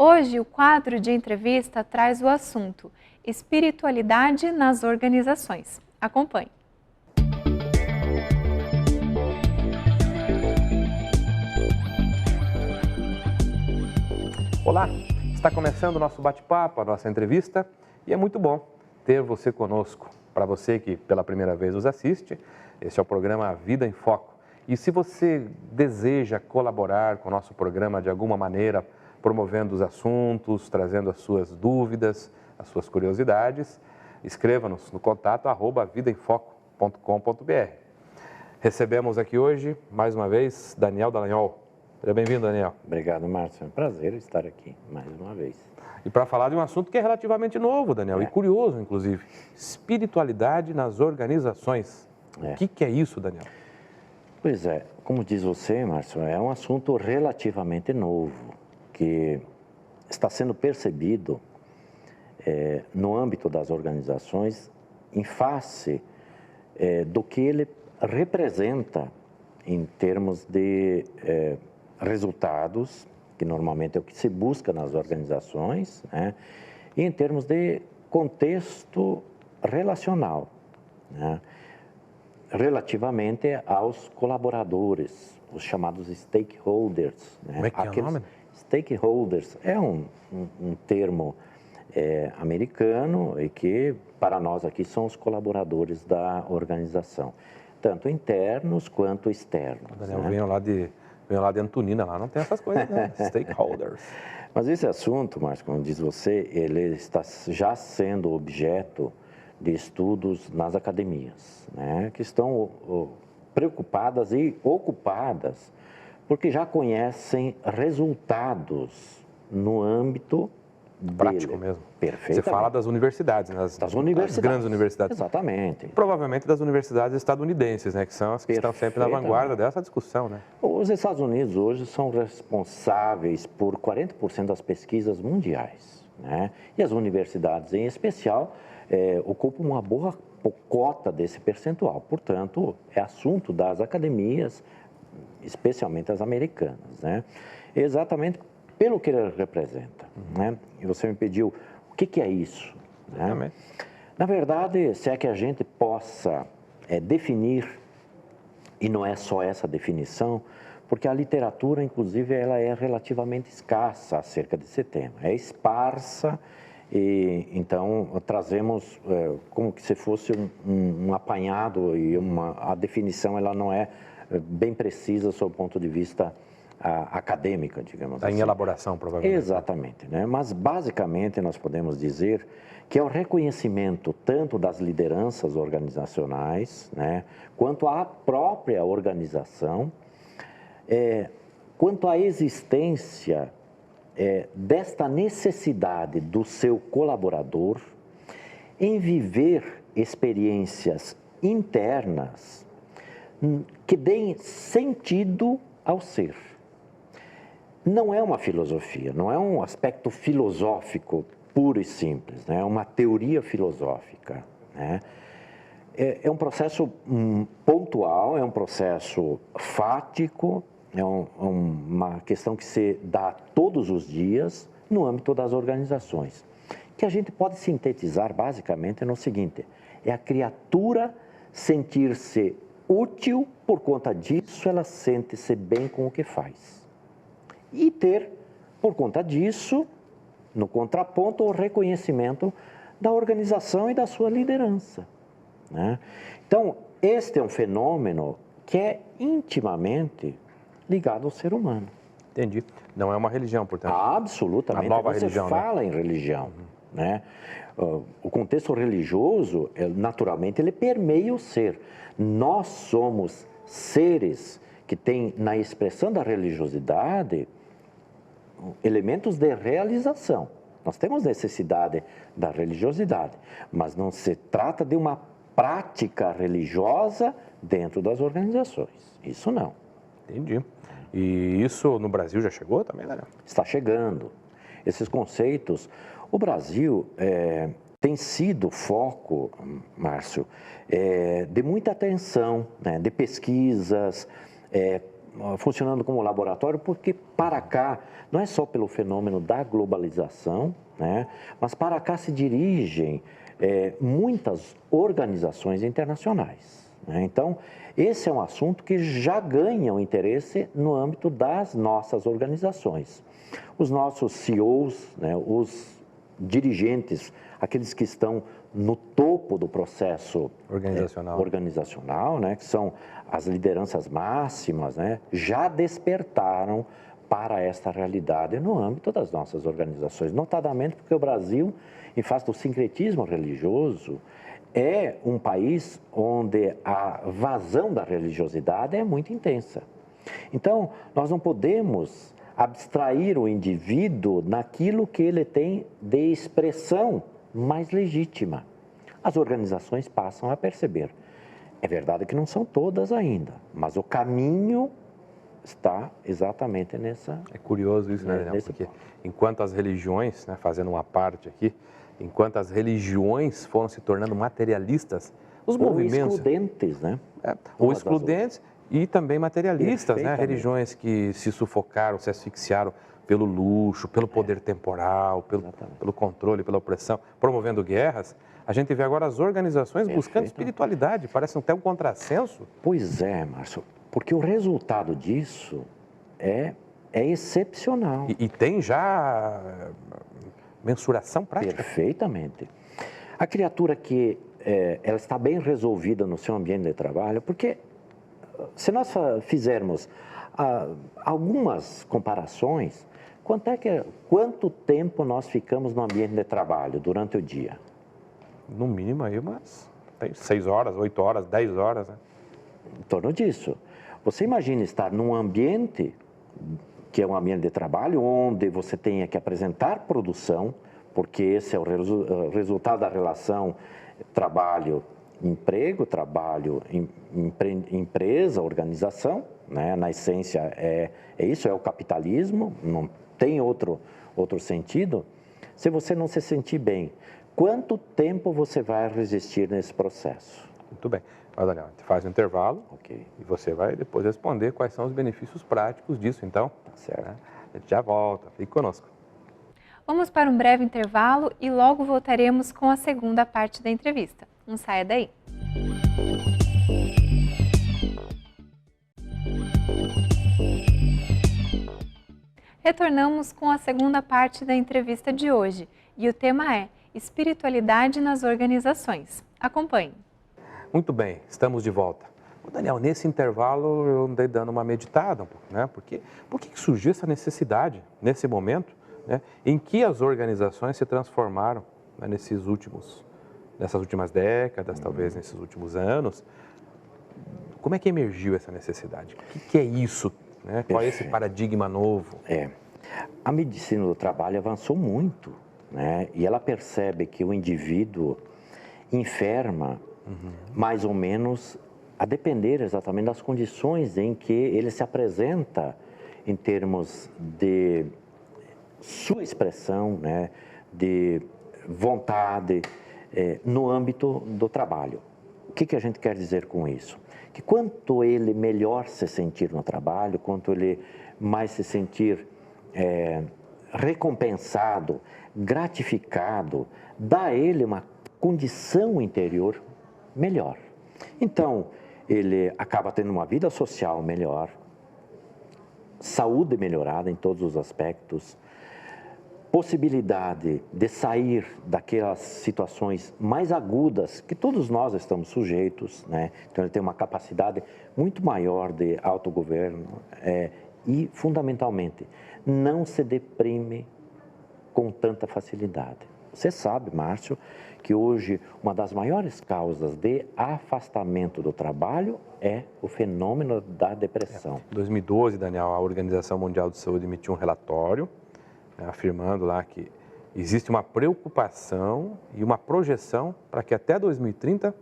Hoje, o quadro de entrevista traz o assunto Espiritualidade nas organizações. Acompanhe. Olá, está começando o nosso bate-papo, a nossa entrevista, e é muito bom ter você conosco. Para você que pela primeira vez nos assiste, este é o programa Vida em Foco. E se você deseja colaborar com o nosso programa de alguma maneira, promovendo os assuntos, trazendo as suas dúvidas, as suas curiosidades, escreva-nos no contato @vidaemfoco.com.br. Recebemos aqui hoje, mais uma vez, Daniel Dallagnol. Seja bem-vindo, Daniel. Obrigado, Márcio. É um prazer estar aqui mais uma vez. E para falar de um assunto que é relativamente novo, Daniel, e curioso, inclusive, espiritualidade nas organizações. O que é isso, Daniel? Pois é, como diz você, Márcio, é um assunto relativamente novo, que está sendo percebido no âmbito das organizações em face do que ele representa em termos de resultados, que normalmente é o que se busca nas organizações, né? E em termos de contexto relacional, né? Relativamente aos colaboradores, os chamados stakeholders. Né? Como é que é o nome? Stakeholders é um termo americano e que, para nós aqui, são os colaboradores da organização, tanto internos quanto externos. O Daniel veio lá de Antonina, lá não tem essas coisas, né? Stakeholders. Mas esse assunto, Márcio, como diz você, ele está já sendo objeto de estudos nas academias, né? Que estão preocupadas e ocupadas porque já conhecem resultados no âmbito prático mesmo. Perfeitamente. Você fala das universidades, né? Das universidades. Das grandes universidades. Exatamente. Provavelmente das universidades estadunidenses, né? Que são as que estão sempre na vanguarda dessa discussão, né? Os Estados Unidos hoje são responsáveis por 40% das pesquisas mundiais, né? E as universidades, em especial, ocupam uma boa cota desse percentual. Portanto, é assunto das academias, especialmente as americanas, né? Exatamente pelo que ele representa, né? E você me pediu, o que é isso? Né? Na verdade, se é que a gente possa definir, e não é só essa definição, porque a literatura, inclusive, ela é relativamente escassa acerca desse tema, é esparsa, e então trazemos como que se fosse um apanhado, e a definição ela não é bem precisa sob o ponto de vista acadêmica, digamos assim. Está em elaboração, provavelmente. Exatamente, né? Mas basicamente nós podemos dizer que é o reconhecimento tanto das lideranças organizacionais, né, quanto à própria organização, quanto à existência desta necessidade do seu colaborador em viver experiências internas que deem sentido ao ser. Não é uma filosofia, não é um aspecto filosófico puro e simples, né? É uma teoria filosófica, né? É um processo pontual, é um processo fático, é uma questão que se dá todos os dias no âmbito das organizações, que a gente pode sintetizar basicamente no seguinte: é a criatura sentir-se útil, por conta disso ela sente-se bem com o que faz. E ter, por conta disso, no contraponto, o reconhecimento da organização e da sua liderança, né? Então, este é um fenômeno que é intimamente ligado ao ser humano. Entendi. Não é uma religião, portanto. Absolutamente. A nova Você religião, fala em religião, né? O contexto religioso, naturalmente, ele permeia o ser. Nós somos seres que têm, na expressão da religiosidade, elementos de realização. Nós temos necessidade da religiosidade, mas não se trata de uma prática religiosa dentro das organizações. Isso não. Entendi. E isso no Brasil já chegou também, né? Está chegando. Esses conceitos, o Brasil tem sido foco, Márcio, de muita atenção, né, de pesquisas, funcionando como laboratório, porque para cá, não é só pelo fenômeno da globalização, né, mas para cá se dirigem muitas organizações internacionais. Né? Então, esse é um assunto que já ganha o interesse no âmbito das nossas organizações. Os nossos CEOs, né, os dirigentes, aqueles que estão no topo do processo organizacional, né, que são as lideranças máximas, né, já despertaram para esta realidade no âmbito das nossas organizações, notadamente porque o Brasil, em face do sincretismo religioso, é um país onde a vazão da religiosidade é muito intensa. Então, nós não podemos abstrair o indivíduo naquilo que ele tem de expressão mais legítima. As organizações passam a perceber. É verdade que não são todas ainda, mas o caminho está exatamente nessa... É curioso isso, né, Daniel? Porque enquanto as religiões, né, fazendo uma parte aqui, enquanto as religiões foram se tornando materialistas, os movimentos... excludentes, né? Ou excludentes e também materialistas, né? Religiões que se sufocaram, se asfixiaram pelo luxo, pelo poder temporal, pelo controle, pela opressão, promovendo guerras. A gente vê agora as organizações buscando espiritualidade, parece até um contrassenso. Pois é, Márcio, porque o resultado disso é excepcional. E tem já mensuração prática? Perfeitamente. A criatura que ela está bem resolvida no seu ambiente de trabalho, porque se nós fizermos algumas comparações, quanto tempo nós ficamos no ambiente de trabalho durante o dia? No mínimo aí umas 6 horas, 8 horas, 10 horas, né? Em torno disso. Você imagina estar num ambiente que é um ambiente de trabalho, onde você tenha que apresentar produção, porque esse é o resultado da relação trabalho-emprego, trabalho-empresa, organização, né? Na essência é isso, é o capitalismo, não tem outro sentido. Se você não se sentir bem, quanto tempo você vai resistir nesse processo? Muito bem. Mas, Daniel, a gente faz um intervalo e você vai depois responder quais são os benefícios práticos disso, então. Tá certo. Né? A gente já volta. Fique conosco. Vamos para um breve intervalo e logo voltaremos com a segunda parte da entrevista. Não saia daí. Retornamos com a segunda parte da entrevista de hoje e o tema é Espiritualidade nas Organizações. Acompanhe. Muito bem, estamos de volta. Daniel, nesse intervalo eu andei dando uma meditada, né? Por que surgiu essa necessidade, nesse momento, né, em que as organizações se transformaram, né, nessas últimas décadas, talvez nesses últimos anos? Como é que emergiu essa necessidade? O que é isso? Né? Qual é esse paradigma novo? A medicina do trabalho avançou muito, né? E ela percebe que o indivíduo enferma mais ou menos a depender exatamente das condições em que ele se apresenta em termos de sua expressão, né, de vontade no âmbito do trabalho. O que a gente quer dizer com isso? Que quanto ele melhor se sentir no trabalho, quanto ele mais se sentir recompensado, gratificado, dá a ele uma condição interior melhor. Então, ele acaba tendo uma vida social melhor, saúde melhorada em todos os aspectos, possibilidade de sair daquelas situações mais agudas que todos nós estamos sujeitos, né? Então, ele tem uma capacidade muito maior de autogoverno e, fundamentalmente, não se deprime com tanta facilidade. Você sabe, Márcio, que hoje uma das maiores causas de afastamento do trabalho é o fenômeno da depressão. Em 2012, Daniel, a Organização Mundial de Saúde emitiu um relatório, né, afirmando lá que existe uma preocupação e uma projeção para que até 2030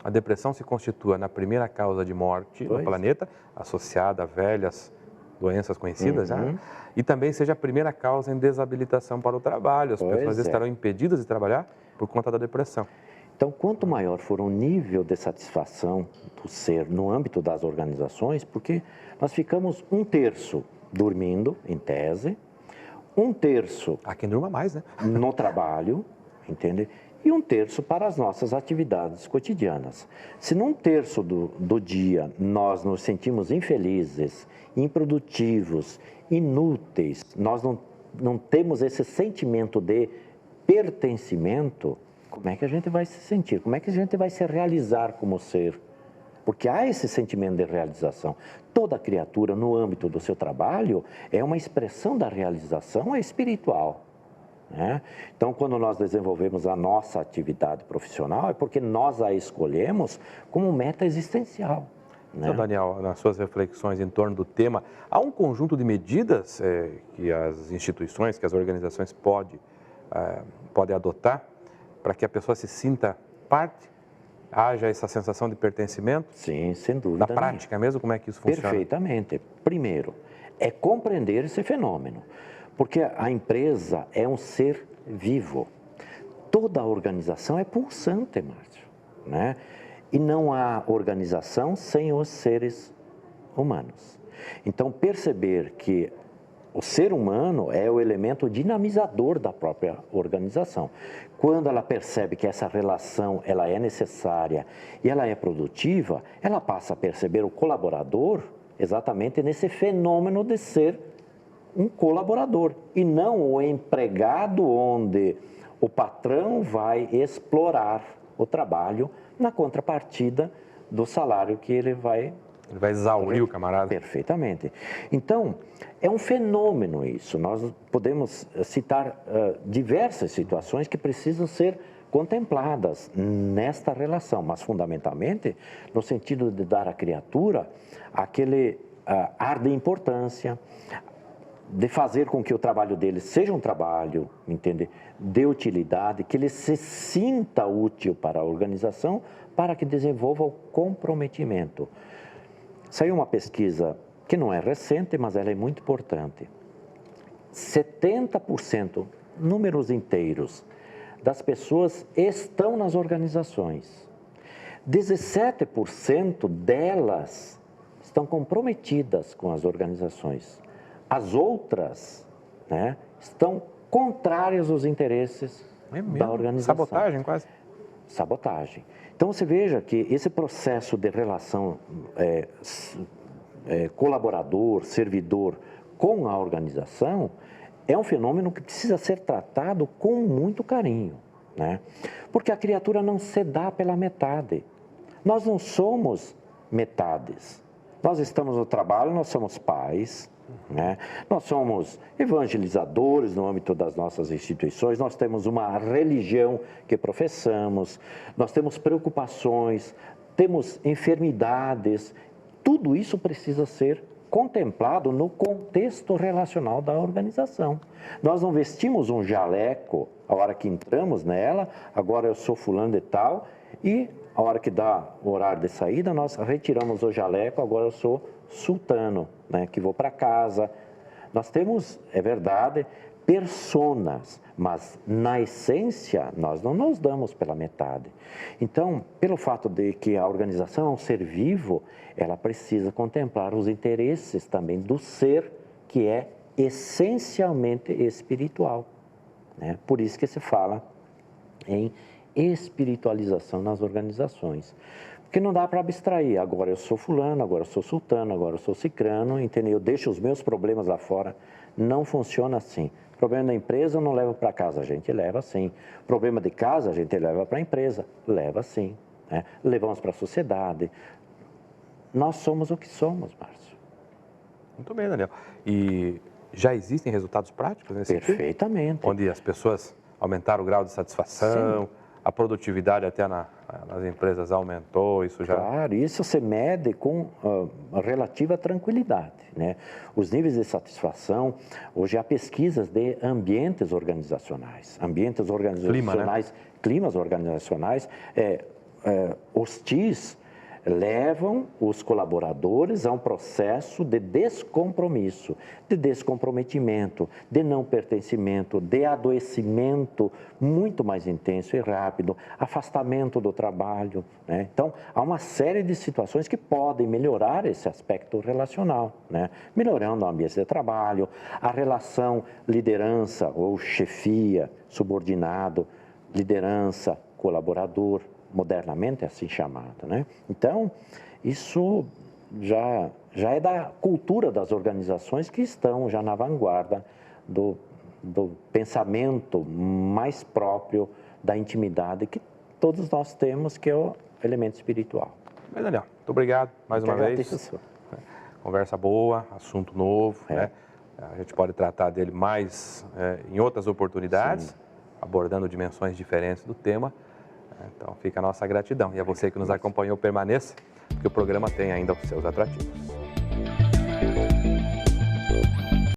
a depressão se constitua na primeira causa de morte no planeta, associada a velhas doenças conhecidas, né? E também seja a primeira causa em desabilitação para o trabalho. As pessoas estarão impedidas de trabalhar por conta da depressão. Então, quanto maior for o nível de satisfação do ser no âmbito das organizações, porque nós ficamos 1/3 dormindo, em tese, 1/3 Há quem durma mais, né? no trabalho, entende? E 1/3 para as nossas atividades cotidianas. Se num terço do dia nós nos sentimos infelizes, improdutivos, inúteis, nós não temos esse sentimento de pertencimento, como é que a gente vai se sentir? Como é que a gente vai se realizar como ser? Porque há esse sentimento de realização. Toda criatura, no âmbito do seu trabalho, é uma expressão da realização espiritual. Né? Então, quando nós desenvolvemos a nossa atividade profissional, é porque nós a escolhemos como meta existencial. Né? Então, Daniel, nas suas reflexões em torno do tema, há um conjunto de medidas que as instituições, que as organizações podem adotar para que a pessoa se sinta parte, haja essa sensação de pertencimento? Sim, sem dúvida. Na prática mesmo, como é que isso funciona? Perfeitamente. Primeiro, é compreender esse fenômeno, porque a empresa é um ser vivo. Toda organização é pulsante, Márcio, né? E não há organização sem os seres humanos. Então, perceber que o ser humano é o elemento dinamizador da própria organização. Quando ela percebe que essa relação ela é necessária e ela é produtiva, ela passa a perceber o colaborador exatamente nesse fenômeno de ser um colaborador e não o empregado onde o patrão vai explorar o trabalho na contrapartida do salário que ele vai... Ele vai exaurir o camarada. Perfeitamente. Então, é um fenômeno isso. Nós podemos citar diversas situações que precisam ser contempladas nesta relação, mas fundamentalmente no sentido de dar à criatura aquele ar de importância, de fazer com que o trabalho dele seja um trabalho, entende, de utilidade, que ele se sinta útil para a organização, para que desenvolva o comprometimento. Saiu uma pesquisa que não é recente, mas ela é muito importante. 70%, números inteiros, das pessoas estão nas organizações. 17% delas estão comprometidas com as organizações. As outras, né, estão contrárias aos interesses da organização. Sabotagem, quase. Sabotagem. Então, você veja que esse processo de relação colaborador, servidor com a organização é um fenômeno que precisa ser tratado com muito carinho, né? Porque a criatura não se dá pela metade. Nós não somos metades. Nós estamos no trabalho, nós somos pais, né? Nós somos evangelizadores no âmbito das nossas instituições, nós temos uma religião que professamos, nós temos preocupações, temos enfermidades, tudo isso precisa ser contemplado no contexto relacional da organização. Nós não vestimos um jaleco a hora que entramos nela, agora eu sou fulano de tal, e a hora que dá o horário de saída, nós retiramos o jaleco, agora eu sou sultano, né, que vou para casa. Nós temos, é verdade, personas, mas na essência nós não nos damos pela metade. Então, pelo fato de que a organização é um ser vivo, ela precisa contemplar os interesses também do ser que é essencialmente espiritual, né? Por isso que se fala em espiritualização nas organizações. Porque não dá para abstrair, agora eu sou fulano, agora eu sou sultano, agora eu sou cicrano, entendeu? Eu deixo os meus problemas lá fora. Não funciona assim. Problema da empresa eu não levo para casa, a gente leva sim. Problema de casa a gente leva para a empresa, leva sim, né? Levamos para a sociedade. Nós somos o que somos, Márcio. Muito bem, Daniel. E já existem resultados práticos nesse sentido? Perfeitamente. Onde as pessoas aumentaram o grau de satisfação, sim. A produtividade até nas empresas aumentou, isso já... Claro, isso se mede com relativa tranquilidade, né? Os níveis de satisfação, hoje há pesquisas de ambientes organizacionais, Clima, né? climas organizacionais hostis, levam os colaboradores a um processo de descompromisso, de descomprometimento, de não pertencimento, de adoecimento muito mais intenso e rápido, afastamento do trabalho, né? Então, há uma série de situações que podem melhorar esse aspecto relacional, né? Melhorando o ambiente de trabalho, a relação liderança ou chefia, subordinado, liderança, colaborador, modernamente assim chamado, né? Então, isso já é da cultura das organizações que estão já na vanguarda do pensamento mais próprio da intimidade que todos nós temos, que é o elemento espiritual. Mas, Daniel, muito obrigado mais uma vez. Conversa boa, assunto novo, né? A gente pode tratar dele mais em outras oportunidades, abordando dimensões diferentes do tema. Então, fica a nossa gratidão. E a você que nos acompanhou, permaneça, porque o programa tem ainda os seus atrativos.